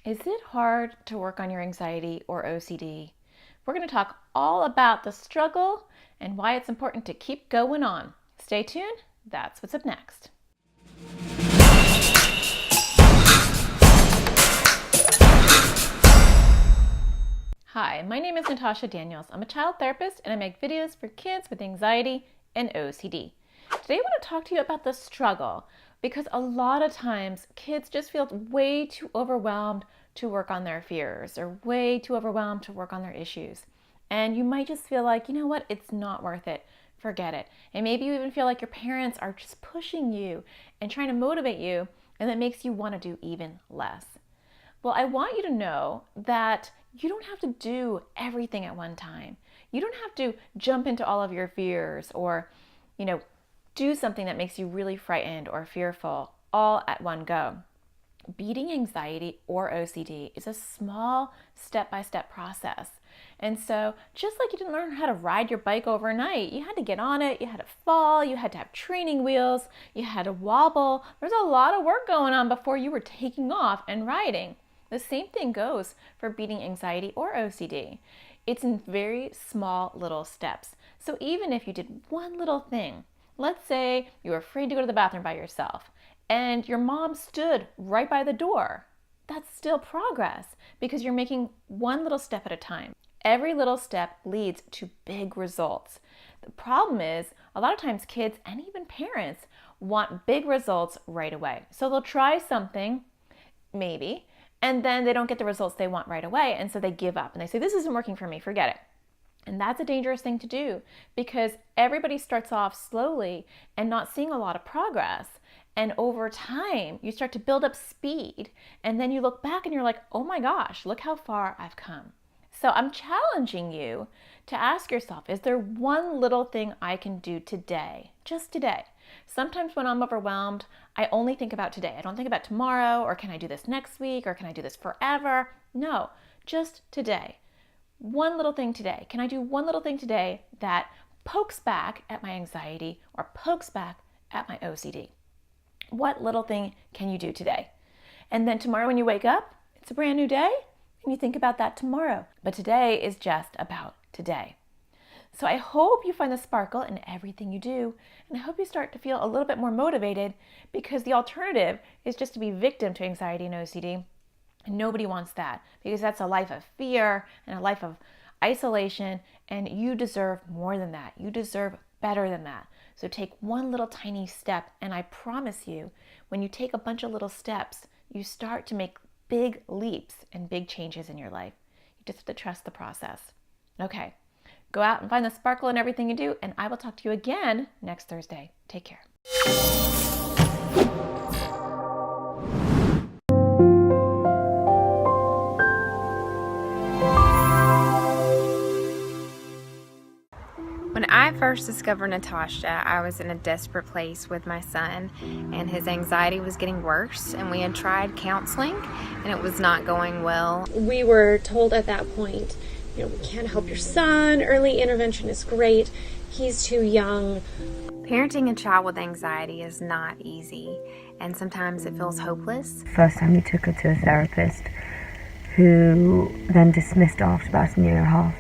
Is it hard to work on your anxiety or OCD? We're going to talk all about the struggle and why it's important to keep going on. Stay tuned, that's what's up next. Hi, my name is Natasha Daniels. I'm a child therapist and I make videos for kids with anxiety and OCD. Today I want to talk to you about the struggle because a lot of times kids just feel way too overwhelmed to work on their fears or way too overwhelmed to work on their issues. And you might just feel like, you know what, it's not worth it. Forget it. And maybe you even feel like your parents are just pushing you and trying to motivate you, and that makes you want to do even less. Well, I want you to know that you don't have to do everything at one time. You don't have to jump into all of your fears or, do something that makes you really frightened or fearful all at one go. Beating anxiety or OCD is a small step-by-step process. And so just like you didn't learn how to ride your bike overnight, you had to get on it, you had to fall, you had to have training wheels, you had to wobble. There's a lot of work going on before you were taking off and riding. The same thing goes for beating anxiety or OCD. It's in very small little steps. So even if you did one little thing, let's say you were afraid to go to the bathroom by yourself and your mom stood right by the door, that's still progress because you're making one little step at a time. Every little step leads to big results. The problem is a lot of times kids and even parents want big results right away. So they'll try something, maybe, and then they don't get the results they want right away, and so they give up and they say, this isn't working for me, forget it. And that's a dangerous thing to do because everybody starts off slowly and not seeing a lot of progress. And over time, you start to build up speed, and then you look back and you're like, oh my gosh, look how far I've come. So I'm challenging you to ask yourself, is there one little thing I can do today, just today? Sometimes when I'm overwhelmed, I only think about today. I don't think about tomorrow, or can I do this next week, or can I do this forever? No, just today. One little thing today. Can I do one little thing today that pokes back at my anxiety or pokes back at my OCD? What little thing can you do today? And then tomorrow when you wake up, it's a brand new day, and you think about that tomorrow. But today is just about today. So I hope you find the sparkle in everything you do, and I hope you start to feel a little bit more motivated, because the alternative is just to be victim to anxiety and OCD. And nobody wants that, because that's a life of fear and a life of isolation, and you deserve more than that. You deserve better than that. So take one little tiny step, and I promise you, when you take a bunch of little steps, you start to make big leaps and big changes in your life. You just have to trust the process. Okay, go out and find the sparkle in everything you do, and I will talk to you again next Thursday. Take care. When I first discovered Natasha, I was in a desperate place with my son, and his anxiety was getting worse, and we had tried counseling and it was not going well. We were told at that point, we can't help your son. Early intervention is great. He's too young. Parenting a child with anxiety is not easy, and sometimes it feels hopeless. First time we took her to a therapist, who then dismissed her after about a year and a half,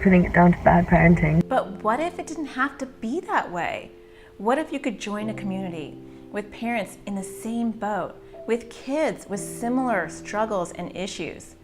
putting it down to bad parenting. But what if it didn't have to be that way? What if you could join a community with parents in the same boat, with kids with similar struggles and issues?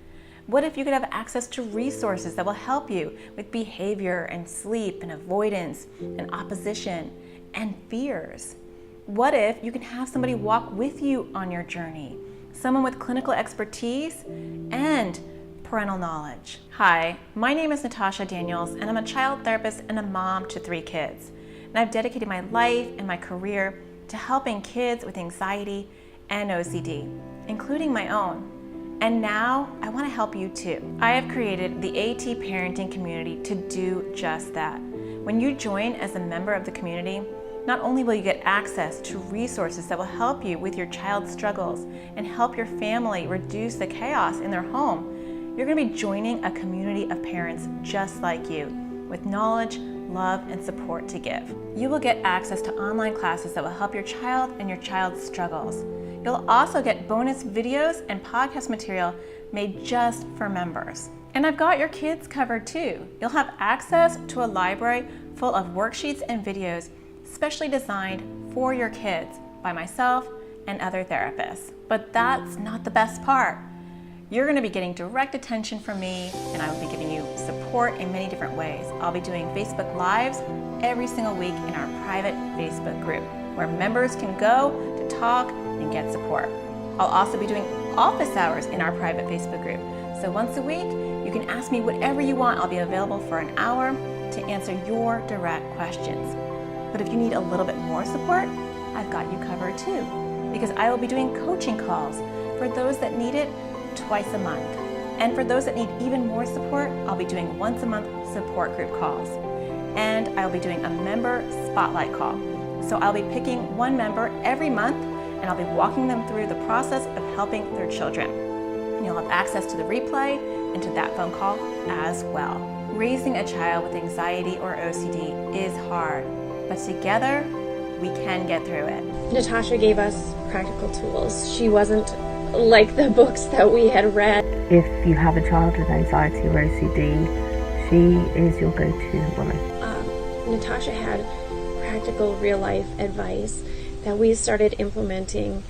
What if you could have access to resources that will help you with behavior and sleep and avoidance and opposition and fears? What if you can have somebody walk with you on your journey? Someone with clinical expertise and parental knowledge. Hi, my name is Natasha Daniels, and I'm a child therapist and a mom to 3 kids. And I've dedicated my life and my career to helping kids with anxiety and OCD, including my own. And now I want to help you too. I have created the AT Parenting community to do just that. When you join as a member of the community, not only will you get access to resources that will help you with your child's struggles and help your family reduce the chaos in their home, you're going to be joining a community of parents just like you, with knowledge, love, and support to give. You will get access to online classes that will help your child and your child's struggles. You'll also get bonus videos and podcast material made just for members. And I've got your kids covered too. You'll have access to a library full of worksheets and videos specially designed for your kids by myself and other therapists. But that's not the best part. You're going to be getting direct attention from me, and I will be giving you support in many different ways. I'll be doing Facebook Lives every single week in our private Facebook group, where members can go to talk and get support. I'll also be doing office hours in our private Facebook group. So once a week, you can ask me whatever you want. I'll be available for an hour to answer your direct questions. But if you need a little bit more support, I've got you covered too, because I will be doing coaching calls for those that need it twice a month. And for those that need even more support, I'll be doing once a month support group calls. And I'll be doing a member spotlight call. So I'll be picking one member every month, and I'll be walking them through the process of helping their children. And you'll have access to the replay and to that phone call as well. Raising a child with anxiety or OCD is hard, but together we can get through it. Natasha gave us practical tools. She wasn't like the books that we had read. If you have a child with anxiety or OCD, she is your go-to woman. Natasha had practical real-life advice that we started implementing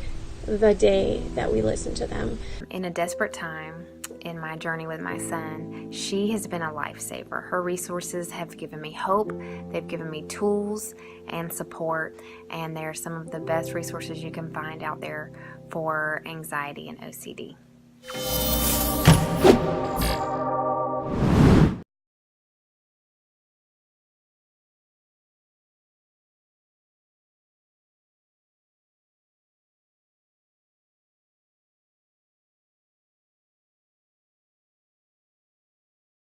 the day that we listened to them. In a desperate time in my journey with my son, she has been a lifesaver. Her resources have given me hope, they've given me tools and support, and they're some of the best resources you can find out there for anxiety and OCD.